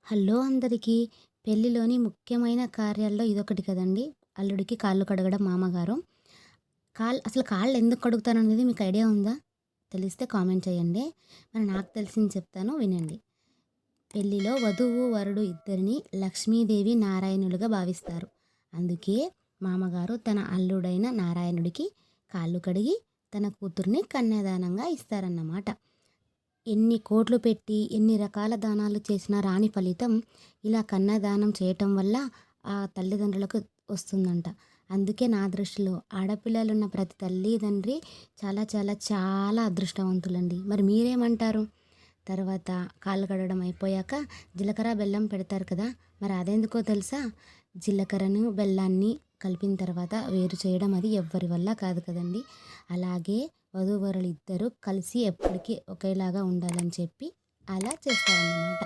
Hello అందరికీ. పెళ్ళిలోని ముఖ్యమైన కార్యాల్లో ఇదొకటి కదండీ! అల్లుడికి కాళ్ళు కడగడం మామగారు. అసలు కాళ్ళు ఎందుకు కడుగుతారనేది మీకు ఐడియా ఉందా? తెలిస్తే కామెంట్ చేయండి. మరి నాకు తెలిసింది చెప్తాను వినండి. పెళ్ళిలో వధువు, వరుడు ఇద్దరిని లక్ష్మీదేవి, నారాయణులుగా భావిస్తారు. అందుకే మామగారు తన అల్లుడైన నారాయణుడికి కాళ్ళు కడిగి తన కూతుర్ని కన్యాదానంగా ఇస్తారన్నమాట. ఎన్ని కోట్లు పెట్టి, ఎన్ని రకాల దానాలు చేసినా రాని ఫలితం ఇలా కన్యాదానం చేయటం వల్ల ఆ తల్లిదండ్రులకు వస్తుందంట. అందుకే నా దృష్టిలో ఆడపిల్లలున్న ప్రతి తల్లిదండ్రి చాలా చాలా చాలా అదృష్టవంతులండి. మరి మీరేమంటారు? తర్వాత కాళ్ళు కడగడం అయిపోయాక జీలకర్ర, బెల్లం పెడతారు కదా! మరి అదెందుకో తెలుసా? జీలకర్రను, బెల్లాన్ని కలిపిన తర్వాత వేరు చేయడం అది ఎవ్వరి వల్ల కాదు కదండీ! అలాగే వధూవరులిద్దరూ కలిసి ఎప్పటికీ ఒకేలాగా ఉండాలని చెప్పి అలా చేస్తారన్నమాట.